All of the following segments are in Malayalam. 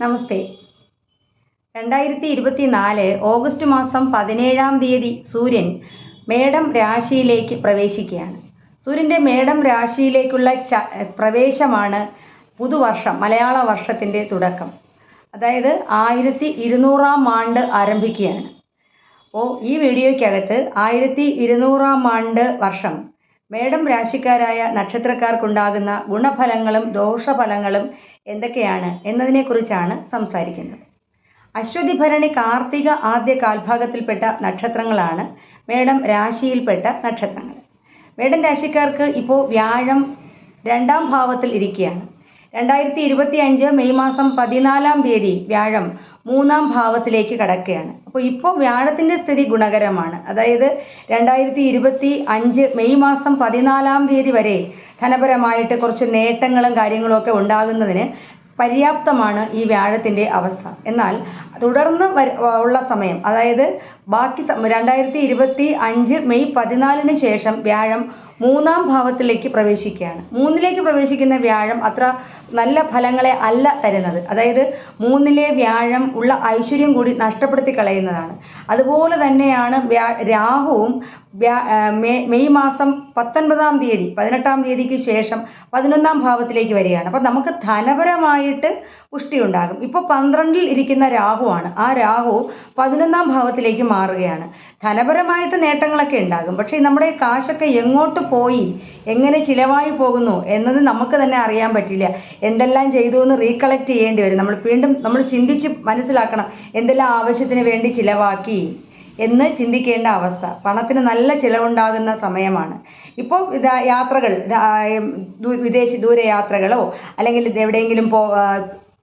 നമസ്തേ. 2024 ഓഗസ്റ്റ് മാസം 17-ാം തീയതി സൂര്യൻ മേടം രാശിയിലേക്ക് പ്രവേശിക്കുകയാണ്. സൂര്യൻ്റെ മേടം രാശിയിലേക്കുള്ള പ്രവേശമാണ് പുതുവർഷം, മലയാള വർഷത്തിൻ്റെ തുടക്കം. അതായത് 1200-ാം ആണ്ട് ആരംഭിക്കുകയാണ്. അപ്പോൾ ഈ വീഡിയോയ്ക്കകത്ത് 1200-ാം ആണ്ട് വർഷം മേടം രാശിക്കാരായ നക്ഷത്രക്കാർക്കുണ്ടാകുന്ന ഗുണഫലങ്ങളും ദോഷഫലങ്ങളും എന്തൊക്കെയാണ് എന്നതിനെക്കുറിച്ചാണ് സംസാരിക്കുന്നത്. അശ്വതി, ഭരണി, കാർത്തിക ആദ്യ കാൽഭാഗത്തിൽപ്പെട്ട നക്ഷത്രങ്ങളാണ് മേടം രാശിയിൽപ്പെട്ട നക്ഷത്രങ്ങൾ. മേടം രാശിക്കാർക്ക് ഇപ്പോൾ വ്യാഴം 2-ാം ഭാവത്തിൽ ഇരിക്കുകയാണ്. 2025 മെയ് മാസം 14-ാം തീയതി വ്യാഴം 3-ാം ഭാവത്തിലേക്ക് കടക്കുകയാണ്. ഇപ്പോൾ വ്യാഴത്തിൻ്റെ സ്ഥിതി ഗുണകരമാണ്. അതായത് 2025 മെയ് മാസം 14-ാം തീയതി വരെ ധനപരമായിട്ട് കുറച്ച് നേട്ടങ്ങളും കാര്യങ്ങളുമൊക്കെ ഉണ്ടാകുന്നതിന് പര്യാപ്തമാണ് ഈ വ്യാഴത്തിൻ്റെ അവസ്ഥ. എന്നാൽ തുടർന്ന് ഉള്ള സമയം, അതായത് ബാക്കി 2025 മെയ് 14-ന് ശേഷം വ്യാഴം 3-ാം ഭാവത്തിലേക്ക് പ്രവേശിക്കുകയാണ്. 3-ലേക്ക് പ്രവേശിക്കുന്ന വ്യാഴം അത്ര നല്ല ഫലങ്ങളെ അല്ല തരുന്നത്. അതായത് 3-ലെ വ്യാഴം ഉള്ള ഐശ്വര്യം കൂടി നഷ്ടപ്പെടുത്തി കളയുന്നതാണ്. അതുപോലെ തന്നെയാണ് രാഹുവും മെയ് മാസം 19-ാം തീയതി 18-ാം തീയതിക്ക് ശേഷം 11-ാം ഭാവത്തിലേക്ക് വരികയാണ്. അപ്പോൾ നമുക്ക് ധനപരമായിട്ട് പുഷ്ടി ഉണ്ടാകും. ഇപ്പോൾ 12-ൽ ഇരിക്കുന്ന രാഹുവാണ്. ആ രാഹു 11-ാം ഭാവത്തിലേക്ക് മാറുകയാണ്. ധനപരമായിട്ട് നേട്ടങ്ങളൊക്കെ ഉണ്ടാകും. പക്ഷേ നമ്മുടെ കാശൊക്കെ എങ്ങോട്ട് പോയി, എങ്ങനെ ചിലവായി പോകുന്നു എന്നത് നമുക്ക് തന്നെ അറിയാൻ പറ്റില്ല. എന്തെല്ലാം ചെയ്തു എന്ന് റീകളക്ട് ചെയ്യേണ്ടി വരും. നമ്മൾ ചിന്തിച്ച് മനസ്സിലാക്കണം എന്തെല്ലാം ആവശ്യത്തിന് വേണ്ടി ചിലവാക്കി എന്ന് ചിന്തിക്കേണ്ട അവസ്ഥ. പണത്തിന് നല്ല ചിലവുണ്ടാകുന്ന സമയമാണ്. ഇപ്പോൾ യാത്രകൾ, ദൂരയാത്രകളോ അല്ലെങ്കിൽ എവിടെയെങ്കിലും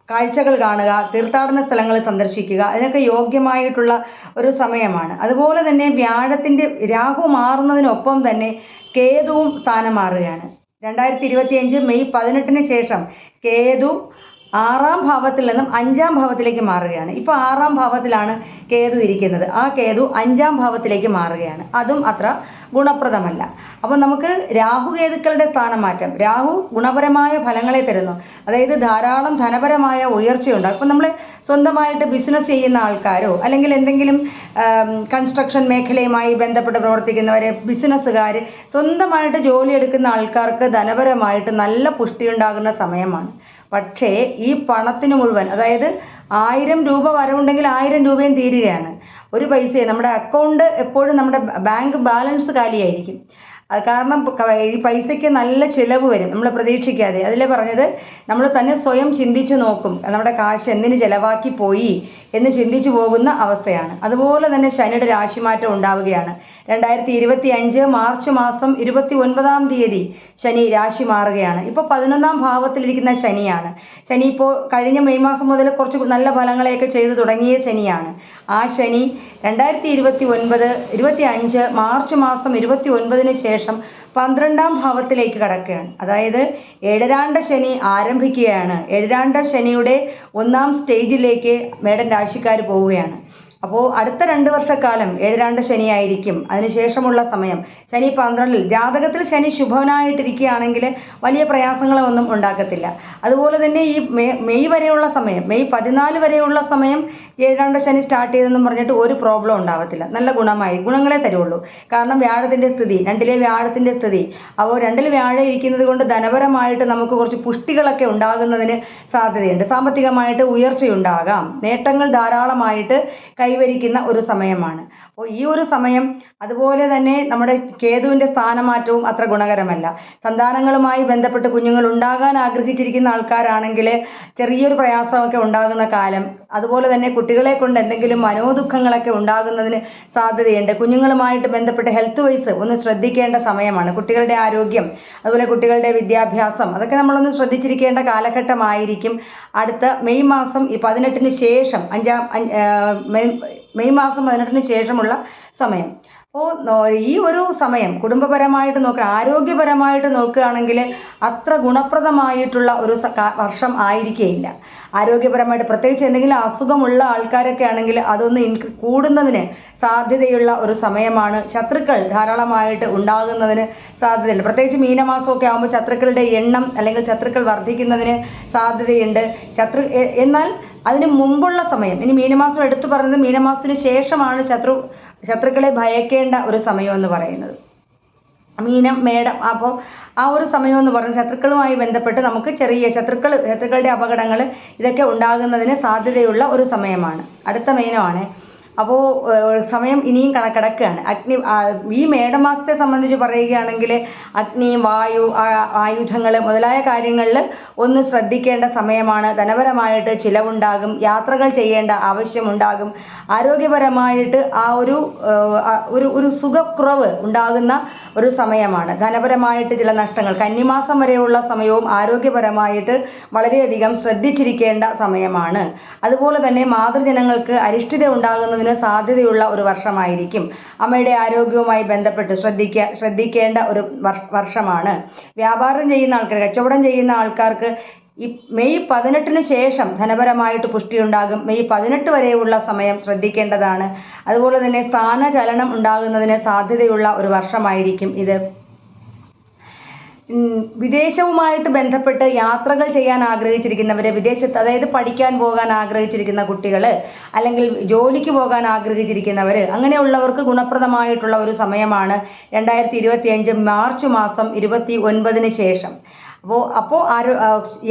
കാഴ്ചകൾ കാണുക, തീർത്ഥാടന സ്ഥലങ്ങൾ സന്ദർശിക്കുക, അതിനൊക്കെ യോഗ്യമായിട്ടുള്ള ഒരു സമയമാണ്. അതുപോലെ തന്നെ രാഹു മാറുന്നതിനൊപ്പം തന്നെ കേതുവും സ്ഥാനം മാറുകയാണ്. 2025 മെയ് 18-ന് ശേഷം കേതു 6-ാം ഭാവത്തിൽ നിന്നും 5-ാം ഭാവത്തിലേക്ക് മാറുകയാണ്. ഇപ്പോൾ 6-ാം ഭാവത്തിലാണ് കേതു ഇരിക്കുന്നത്. ആ കേതു 5-ാം ഭാവത്തിലേക്ക് മാറുകയാണ്. അതും അത്ര ഗുണപ്രദമല്ല. അപ്പോൾ നമുക്ക് രാഹുകേതുക്കളുടെ സ്ഥാനം മാറ്റം. രാഹു ഗുണപരമായ ഫലങ്ങളെ തരുന്നു. അതായത് ധാരാളം ധനപരമായ ഉയർച്ചയുണ്ടാകും. ഇപ്പോൾ നമ്മൾ സ്വന്തമായിട്ട് ബിസിനസ് ചെയ്യുന്ന ആൾക്കാരോ അല്ലെങ്കിൽ എന്തെങ്കിലും കൺസ്ട്രക്ഷൻ മേഖലയുമായി ബന്ധപ്പെട്ട് പ്രവർത്തിക്കുന്നവർ, ബിസിനസ്സുകാർ, സ്വന്തമായിട്ട് ജോലി എടുക്കുന്ന ആൾക്കാർക്ക് ധനപരമായിട്ട് നല്ല പുഷ്ടിയുണ്ടാകുന്ന സമയമാണ്. പക്ഷേ ഈ പണത്തിന് മുഴുവൻ, അതായത് 1000 രൂപ വരവുണ്ടെങ്കിൽ 1000 രൂപയും തീരുകയാണ്. ഒരു പൈസയും നമ്മുടെ അക്കൗണ്ട് എപ്പോഴും നമ്മുടെ ബാങ്ക് ബാലൻസ് കാലിയായിരിക്കും. അത് കാരണം ഈ പൈസയ്ക്ക് നല്ല ചിലവ് വരും, നമ്മൾ പ്രതീക്ഷിക്കാതെ. അതിലെ പറഞ്ഞത് നമ്മൾ തന്നെ സ്വയം ചിന്തിച്ച് നോക്കും, നമ്മുടെ കാശ് എന്തിന് ചിലവാക്കി പോയി എന്ന് ചിന്തിച്ചു പോകുന്ന അവസ്ഥയാണ്. അതുപോലെ തന്നെ ശനിയുടെ രാശിമാറ്റം ഉണ്ടാവുകയാണ്. 2025 മാർച്ച് മാസം 29-ാം തീയതി ശനി രാശി മാറുകയാണ്. ഇപ്പോൾ 11-ാം ഭാവത്തിലിരിക്കുന്ന ശനിയാണ്. ശനി ഇപ്പോൾ കഴിഞ്ഞ മെയ് മാസം മുതൽ കുറച്ച് നല്ല ഫലങ്ങളെയൊക്കെ ചെയ്തു തുടങ്ങിയ ശനിയാണ്. ആ ശനി 2025 മാർച്ച് മാസം 29-ന് ശേഷം 12-ാം ഭാവത്തിലേക്ക് കടക്കുകയാണ്. അതായത് ഏഴരാണ്ട ശനി ആരംഭിക്കുകയാണ്. ഏഴരാണ്ട ശനിയുടെ 1-ാം സ്റ്റേജിലേക്ക് മേടൻ രാശിക്കാർ പോവുകയാണ്. അപ്പോൾ അടുത്ത 2 വർഷക്കാലം ഏഴരാണ്ട ശനിയായിരിക്കും. അതിനുശേഷമുള്ള സമയം ശനി 12-ൽ, ജാതകത്തിൽ ശനി ശുഭനായിട്ടിരിക്കുകയാണെങ്കിൽ വലിയ പ്രയാസങ്ങളൊന്നും ഉണ്ടാക്കത്തില്ല. അതുപോലെ തന്നെ ഈ മെയ് വരെയുള്ള സമയം, മെയ് 14 വരെയുള്ള സമയം ഏഴരാണ്ട ശനി സ്റ്റാർട്ട് ചെയ്തെന്നും പറഞ്ഞിട്ട് ഒരു പ്രോബ്ലം ഉണ്ടാവത്തില്ല. നല്ല ഗുണങ്ങളെ തരുള്ളൂ. കാരണം വ്യാഴത്തിൻ്റെ സ്ഥിതി, 2-ലെ വ്യാഴത്തിൻ്റെ സ്ഥിതി. അപ്പോൾ 2-ൽ വ്യാഴം ഇരിക്കുന്നത് കൊണ്ട് ധനപരമായിട്ട് നമുക്ക് കുറച്ച് പുഷ്ടികളൊക്കെ ഉണ്ടാകുന്നതിന് സാധ്യതയുണ്ട്. സാമ്പത്തികമായിട്ട് ഉയർച്ചയുണ്ടാകാം. നേട്ടങ്ങൾ ധാരാളമായിട്ട് കൈവരിക്കുന്ന ഒരു സമയമാണ്. അപ്പോൾ ഈ ഒരു സമയം, അതുപോലെ തന്നെ നമ്മുടെ കേതുവിൻ്റെ സ്ഥാനമാറ്റവും അത്ര ഗുണകരമല്ല. സന്താനങ്ങളുമായി ബന്ധപ്പെട്ട് കുഞ്ഞുങ്ങൾ ഉണ്ടാകാൻ ആഗ്രഹിച്ചിരിക്കുന്ന ആൾക്കാരാണെങ്കിൽ ചെറിയൊരു പ്രയാസമൊക്കെ ഉണ്ടാകുന്ന കാലം. അതുപോലെ തന്നെ കുട്ടികളെ കൊണ്ട് എന്തെങ്കിലും മനോദുഃഖങ്ങളൊക്കെ ഉണ്ടാകുന്നതിന് സാധ്യതയുണ്ട്. കുഞ്ഞുങ്ങളുമായിട്ട് ബന്ധപ്പെട്ട് ഹെൽത്ത് വൈസ് ഒന്ന് ശ്രദ്ധിക്കേണ്ട സമയമാണ്. കുട്ടികളുടെ ആരോഗ്യം, അതുപോലെ കുട്ടികളുടെ വിദ്യാഭ്യാസം, അതൊക്കെ നമ്മളൊന്ന് ശ്രദ്ധിച്ചിരിക്കേണ്ട കാലഘട്ടമായിരിക്കും അടുത്ത മെയ് മാസം 18-ന് ശേഷം, മെയ് മാസം 18-ന് ശേഷമുള്ള സമയം. അപ്പോൾ ഈ ഒരു സമയം കുടുംബപരമായിട്ട് ആരോഗ്യപരമായിട്ട് നോക്കുകയാണെങ്കിൽ അത്ര ഗുണപ്രദമായിട്ടുള്ള ഒരു വർഷം ആയിരിക്കുകയില്ല. ആരോഗ്യപരമായിട്ട് പ്രത്യേകിച്ച് എന്തെങ്കിലും അസുഖമുള്ള ആൾക്കാരൊക്കെ ആണെങ്കിൽ അതൊന്ന് കൂടുന്നതിന് സാധ്യതയുള്ള ഒരു സമയമാണ്. ശത്രുക്കൾ ധാരാളമായിട്ട് ഉണ്ടാകുന്നതിന് സാധ്യതയുണ്ട്. പ്രത്യേകിച്ച് മീനമാസമൊക്കെ ആകുമ്പോൾ ശത്രുക്കളുടെ എണ്ണം അല്ലെങ്കിൽ ശത്രുക്കൾ വർദ്ധിക്കുന്നതിന് സാധ്യതയുണ്ട്. എന്നാൽ അതിന് മുമ്പുള്ള സമയം, ഇനി മീനമാസം എടുത്തു പറയുന്നത് മീനമാസത്തിന് ശേഷമാണ് ശത്രുക്കളെ ഭയക്കേണ്ട ഒരു സമയം എന്ന് പറയുന്നത്. മീനം, മേടം. അപ്പോൾ ആ ഒരു സമയം എന്ന് പറയുന്നത് ശത്രുക്കളുമായി ബന്ധപ്പെട്ട് നമുക്ക് ചെറിയ ശത്രുക്കളുടെ അപകടങ്ങൾ ഇതൊക്കെ ഉണ്ടാകുന്നതിന് സാധ്യതയുള്ള ഒരു സമയമാണ്. അടുത്ത മീനമാണ്. അപ്പോൾ സമയം ഇനിയും കിടക്കുകയാണ്. ഈ മേടമാസത്തെ സംബന്ധിച്ച് പറയുകയാണെങ്കിൽ അഗ്നി, വായു, ആയുധങ്ങൾ മുതലായ കാര്യങ്ങളിൽ ഒന്ന് ശ്രദ്ധിക്കേണ്ട സമയമാണ്. ധനപരമായിട്ട് ചിലവുണ്ടാകും, യാത്രകൾ ചെയ്യേണ്ട ആവശ്യമുണ്ടാകും, ആരോഗ്യപരമായിട്ട് ആ ഒരു സുഖക്കുറവ് ഉണ്ടാകുന്ന ഒരു സമയമാണ്. ധനപരമായിട്ട് ചില നഷ്ടങ്ങൾ, കന്നിമാസം വരെയുള്ള സമയവും ആരോഗ്യപരമായിട്ട് വളരെയധികം ശ്രദ്ധിച്ചിരിക്കേണ്ട സമയമാണ്. അതുപോലെ തന്നെ മാതൃജനങ്ങൾക്ക് അരിഷ്ടത ഉണ്ടാകുന്നതിന് സാധ്യതയുള്ള ഒരു വർഷമായിരിക്കും. അമ്മയുടെ ആരോഗ്യവുമായി ബന്ധപ്പെട്ട് ശ്രദ്ധിക്കേണ്ട ഒരു വർഷമാണ്. വ്യാപാരം ചെയ്യുന്ന ആൾക്കാർ, കച്ചവടം ചെയ്യുന്ന ആൾക്കാർക്ക് ഈ മെയ് 18 ശേഷം ധനപരമായിട്ട് പുഷ്ടിയുണ്ടാകും. മെയ് 18 വരെയുള്ള സമയം ശ്രദ്ധിക്കേണ്ടതാണ്. അതുപോലെ തന്നെ സ്ഥാനചലനം ഉണ്ടാകുന്നതിന് സാധ്യതയുള്ള ഒരു വർഷമായിരിക്കും ഇത്. വിദേശവുമായിട്ട് ബന്ധപ്പെട്ട് യാത്രകൾ ചെയ്യാൻ ആഗ്രഹിച്ചിരിക്കുന്നവർ, വിദേശത്ത് അതായത് പഠിക്കാൻ പോകാൻ ആഗ്രഹിച്ചിരിക്കുന്ന കുട്ടികൾ, അല്ലെങ്കിൽ ജോലിക്ക് പോകാൻ ആഗ്രഹിച്ചിരിക്കുന്നവർ, അങ്ങനെയുള്ളവർക്ക് ഗുണപ്രദമായിട്ടുള്ള ഒരു സമയമാണ് 2025 മാർച്ച് മാസം 29 ശേഷം. അപ്പോൾ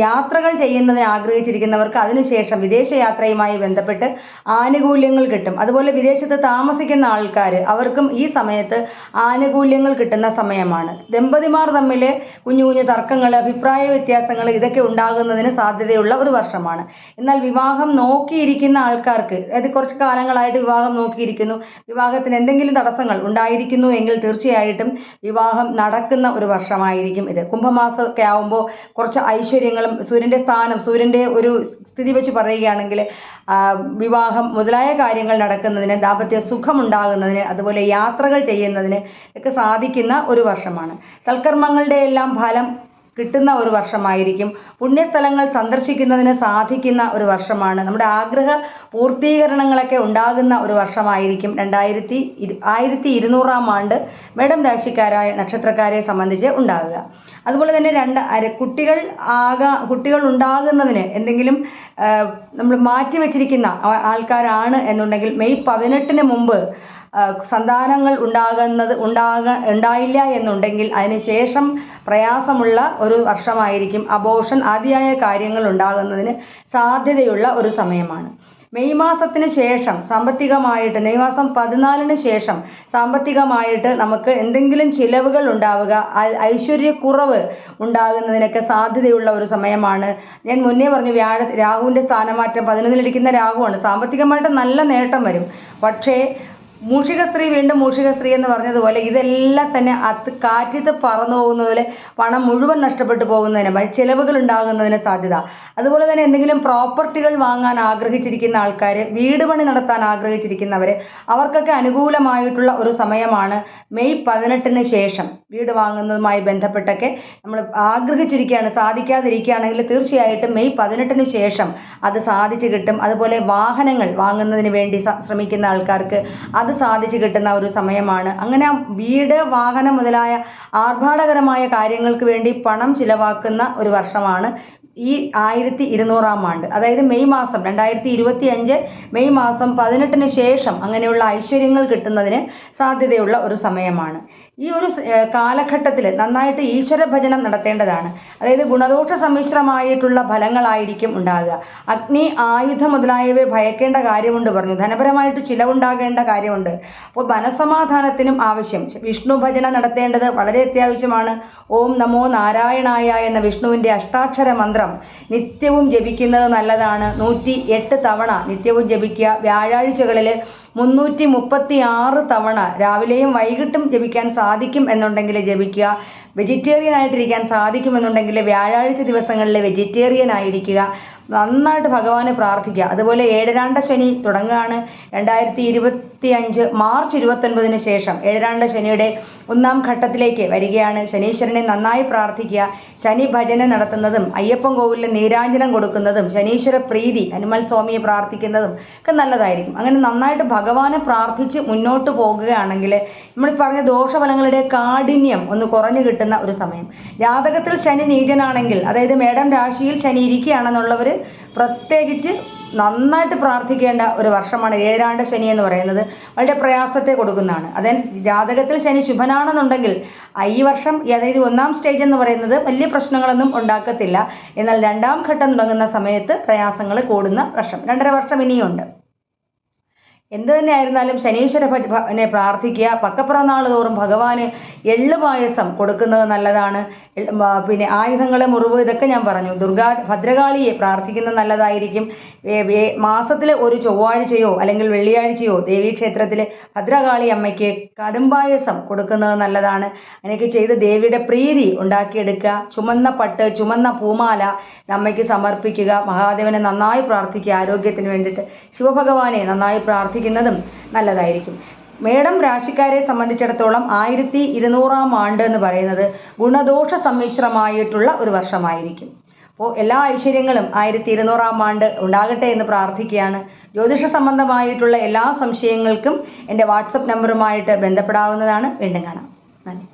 യാത്രകൾ ചെയ്യുന്നതിന് ആഗ്രഹിച്ചിരിക്കുന്നവർക്ക് അതിനുശേഷം വിദേശയാത്രയുമായി ബന്ധപ്പെട്ട് ആനുകൂല്യങ്ങൾ കിട്ടും. അതുപോലെ വിദേശത്ത് താമസിക്കുന്ന ആൾക്കാർ, അവർക്കും ഈ സമയത്ത് ആനുകൂല്യങ്ങൾ കിട്ടുന്ന സമയമാണ്. ദമ്പതിമാർ തമ്മിൽ കുഞ്ഞു കുഞ്ഞു തർക്കങ്ങൾ, അഭിപ്രായ വ്യത്യാസങ്ങൾ ഇതൊക്കെ ഉണ്ടാകുന്നതിന് സാധ്യതയുള്ള ഒരു വർഷമാണ്. എന്നാൽ വിവാഹം നോക്കിയിരിക്കുന്ന ആൾക്കാർക്ക്, അതായത് കുറച്ച് കാലങ്ങളായിട്ട് വിവാഹം നോക്കിയിരിക്കുന്നു, വിവാഹത്തിന് എന്തെങ്കിലും തടസ്സങ്ങൾ ഉണ്ടായിരിക്കുന്നു എങ്കിൽ തീർച്ചയായിട്ടും വിവാഹം നടക്കുന്ന ഒരു വർഷമായിരിക്കും ഇത്. കുംഭമാസമൊക്കെ ആവുമ്പോൾ കുറച്ച് ഐശ്വര്യങ്ങളും സൂര്യൻ്റെ ഒരു സ്ഥിതി വെച്ച് പറയുകയാണെങ്കിൽ വിവാഹം മുതലായ കാര്യങ്ങൾ നടക്കുന്നതിന്, ദാമ്പത്യ സുഖമുണ്ടാകുന്നതിന്, അതുപോലെ യാത്രകൾ ചെയ്യുന്നതിന് ഒക്കെ സാധിക്കുന്ന ഒരു വർഷമാണ്. സൽക്കർമ്മങ്ങളുടെ എല്ലാം ഫലം കിട്ടുന്ന ഒരു വർഷമായിരിക്കും. പുണ്യസ്ഥലങ്ങൾ സന്ദർശിക്കുന്നതിന് സാധിക്കുന്ന ഒരു വർഷമാണ്. നമ്മുടെ ആഗ്രഹ പൂർത്തീകരണങ്ങളൊക്കെ ഉണ്ടാകുന്ന ഒരു വർഷമായിരിക്കും 1200 ആണ്ട് മേടം രാശിക്കാരായ നക്ഷത്രക്കാരെ സംബന്ധിച്ച് ഉണ്ടാകുക. അതുപോലെ തന്നെ കുട്ടികൾ ഉണ്ടാകുന്നതിന് എന്തെങ്കിലും നമ്മൾ മാറ്റിവെച്ചിരിക്കുന്ന ആൾക്കാരാണ് എന്നുണ്ടെങ്കിൽ മെയ് 18 മുമ്പ് സന്താനങ്ങൾ ഉണ്ടായില്ല എന്നുണ്ടെങ്കിൽ അതിന് ശേഷം പ്രയാസമുള്ള ഒരു വർഷമായിരിക്കും. അബോർഷൻ ആദിയായ കാര്യങ്ങൾ ഉണ്ടാകുന്നതിന് സാധ്യതയുള്ള ഒരു സമയമാണ്. മെയ് മാസത്തിന് ശേഷം സാമ്പത്തികമായിട്ട്, മെയ് മാസം 14 ശേഷം സാമ്പത്തികമായിട്ട് നമുക്ക് എന്തെങ്കിലും ചിലവുകൾ ഉണ്ടാവുക, ഐശ്വര്യക്കുറവ് ഉണ്ടാകുന്നതിനൊക്കെ സാധ്യതയുള്ള ഒരു സമയമാണ്. ഞാൻ മുന്നേ പറഞ്ഞു, രാഹുവിൻ്റെ സ്ഥാനമാറ്റം 11-ലിരിക്കുന്ന രാഹുവാണ്. സാമ്പത്തികമായിട്ട് നല്ല നേട്ടം വരും. പക്ഷേ മൂഷിക സ്ത്രീ വീണ്ടും മൂഷിക സ്ത്രീ എന്ന് പറഞ്ഞതുപോലെ ഇതെല്ലാം തന്നെ കാറ്റിത്ത് പറന്നു പോകുന്നതുപോലെ പണം മുഴുവൻ നഷ്ടപ്പെട്ടു പോകുന്നതിന്, ചിലവുകൾ ഉണ്ടാകുന്നതിന് സാധ്യത. അതുപോലെ തന്നെ എന്തെങ്കിലും പ്രോപ്പർട്ടികൾ വാങ്ങാൻ ആഗ്രഹിച്ചിരിക്കുന്ന ആൾക്കാർ, വീട് പണി നടത്താൻ ആഗ്രഹിച്ചിരിക്കുന്നവർ, അവർക്കൊക്കെ അനുകൂലമായിട്ടുള്ള ഒരു സമയമാണ് മെയ് 18 ശേഷം. വീട് വാങ്ങുന്നതുമായി ബന്ധപ്പെട്ടൊക്കെ നമ്മൾ ആഗ്രഹിച്ചിരിക്കുകയാണ്, സാധിക്കാതിരിക്കുകയാണെങ്കിൽ തീർച്ചയായിട്ടും മെയ് 18 ശേഷം അത് സാധിച്ചു കിട്ടും. അതുപോലെ വാഹനങ്ങൾ വാങ്ങുന്നതിന് വേണ്ടി ശ്രമിക്കുന്ന ആൾക്കാർക്ക് അത് സാധിച്ചു കിട്ടുന്ന ഒരു സമയമാണ്. അങ്ങനെ വീട്, വാഹനം മുതലായ ആർഭാടകരമായ കാര്യങ്ങൾക്ക് വേണ്ടി പണം ചിലവാക്കുന്ന ഒരു വർഷമാണ് ഈ 1200 ആണ്ട്. അതായത് മെയ് മാസം 2025 മെയ് മാസം 18 ശേഷം അങ്ങനെയുള്ള ഐശ്വര്യങ്ങൾ കിട്ടുന്നതിന് സാധ്യതയുള്ള ഒരു സമയമാണ്. ഈ ഒരു കാലഘട്ടത്തിൽ നന്നായിട്ട് ഈശ്വര ഭജനം നടത്തേണ്ടതാണ്. അതായത് ഗുണദോഷ സമ്മിശ്രമായിട്ടുള്ള ഫലങ്ങളായിരിക്കും ഉണ്ടാകുക. അഗ്നി, ആയുധം മുതലായവയെ ഭയക്കേണ്ട കാര്യമുണ്ട് പറഞ്ഞു. ധനപരമായിട്ട് ചിലവുണ്ടാകേണ്ട കാര്യമുണ്ട്. അപ്പോൾ മനസ്സമാധാനത്തിനും ആവശ്യം വിഷ്ണു ഭജനം നടത്തേണ്ടത് വളരെ അത്യാവശ്യമാണ്. ഓം നമോ നാരായണായ എന്ന വിഷ്ണുവിൻ്റെ അഷ്ടാക്ഷര മന്ത്രം നിത്യവും ജപിക്കുന്നത് നല്ലതാണ്. 108 തവണ നിത്യവും ജപിക്കുക. വ്യാഴാഴ്ചകളിൽ 336 തവണ രാവിലെയും വൈകിട്ടും ജപിക്കാൻ സാധിക്കും എന്നുണ്ടെങ്കിൽ ജപിക്കുക. വെജിറ്റേറിയൻ ആയിട്ടിരിക്കാൻ സാധിക്കുമെന്നുണ്ടെങ്കിൽ വ്യാഴാഴ്ച ദിവസങ്ങളിൽ വെജിറ്റേറിയൻ ആയിരിക്കുക. നന്നായിട്ട് ഭഗവാനെ പ്രാർത്ഥിക്കുക. അതുപോലെ ഏഴരാണ്ട ശനി തുടങ്ങുകയാണ് 2025 മാർച്ച് 29 ശേഷം. ഏഴരാണ്ട ശനിയുടെ 1-ാം ഘട്ടത്തിലേക്ക് വരികയാണ്. ശനീശ്വരനെ നന്നായി പ്രാർത്ഥിക്കുക. ശനി ഭജന നടത്തുന്നതും അയ്യപ്പൻ കോവിലിൽ നീരാഞ്ജനം കൊടുക്കുന്നതും ശനീശ്വര പ്രീതി ഹനുമാൻ സ്വാമിയെ പ്രാർത്ഥിക്കുന്നതും ഒക്കെ നല്ലതായിരിക്കും. അങ്ങനെ നന്നായിട്ട് ഭഗവാനെ പ്രാർത്ഥിച്ച് മുന്നോട്ട് പോകുകയാണെങ്കിൽ നമ്മൾ പറഞ്ഞ ദോഷഫലങ്ങളുടെ കാഠിന്യം ഒന്ന് കുറഞ്ഞു കിട്ടുന്ന ഒരു സമയം. ജാതകത്തിൽ ശനി നീചനാണെങ്കിൽ, അതായത് മേടം രാശിയിൽ ശനി ഇരിക്കുകയാണെന്നുള്ളവർ പ്രത്യേകിച്ച് നന്നായിട്ട് പ്രാർത്ഥിക്കേണ്ട ഒരു വർഷമാണ് ഏഴാണ്ട് ശനി എന്ന് പറയുന്നത്. വളരെ പ്രയാസത്തെ കൊടുക്കുന്നതാണ്. അതായത് ജാതകത്തിൽ ശനി ശുഭനാണെന്നുണ്ടെങ്കിൽ ഈ വർഷം, അതായത് 1ാം സ്റ്റേജ് എന്ന് പറയുന്നത് വലിയ പ്രശ്നങ്ങളൊന്നും ഉണ്ടാക്കത്തില്ല. എന്നാൽ 2ാം ഘട്ടം തുടങ്ങുന്ന സമയത്ത് പ്രയാസങ്ങൾ കൂടുന്ന വർഷം. 2.5 വർഷം ഇനിയുണ്ട്. എന്തു തന്നെയായിരുന്നാലും ശനീശ്വരനെ പ്രാർത്ഥിക്കുക. പക്കപ്പിറന്നാൾ തോറും ഭഗവാന് എള്ള് പായസം കൊടുക്കുന്നത് നല്ലതാണ്. പിന്നെ ആയുധങ്ങളെ മുറിവ് ഇതൊക്കെ ഞാൻ പറഞ്ഞു. ഭദ്രകാളിയെ പ്രാർത്ഥിക്കുന്നത് നല്ലതായിരിക്കും. മാസത്തിലെ ഒരു ചൊവ്വാഴ്ചയോ അല്ലെങ്കിൽ വെള്ളിയാഴ്ചയോ ദേവീക്ഷേത്രത്തിൽ ഭദ്രകാളി അമ്മയ്ക്ക് കടുംപായസം കൊടുക്കുന്നത് നല്ലതാണ്. അങ്ങനെയൊക്കെ ചെയ്ത് ദേവിയുടെ പ്രീതി ഉണ്ടാക്കിയെടുക്കുക. ചുമന്ന പട്ട്, ചുമന്ന പൂമാല അമ്മയ്ക്ക് സമർപ്പിക്കുക. മഹാദേവനെ നന്നായി പ്രാർത്ഥിക്കുക. ആരോഗ്യത്തിന് വേണ്ടിയിട്ട് ശിവഭഗവാനെ നന്നായി പ്രാർത്ഥിക്കുന്നതും നല്ലതായിരിക്കും. മേടം രാശിക്കാരെ സംബന്ധിച്ചിടത്തോളം 1200 ആണ്ട് എന്ന് പറയുന്നത് ഗുണദോഷ സമ്മിശ്രമായിട്ടുള്ള ഒരു വർഷമായിരിക്കും. അപ്പോൾ എല്ലാ ഐശ്വര്യങ്ങളും 1200 ആണ്ട് ഉണ്ടാകട്ടെ എന്ന് പ്രാർത്ഥിക്കുകയാണ്. ജ്യോതിഷ സംബന്ധമായിട്ടുള്ള എല്ലാ സംശയങ്ങൾക്കും എൻ്റെ വാട്സപ്പ് നമ്പറുമായിട്ട് ബന്ധപ്പെടാവുന്നതാണ്. വീണ്ടും കാണാം. നന്ദി.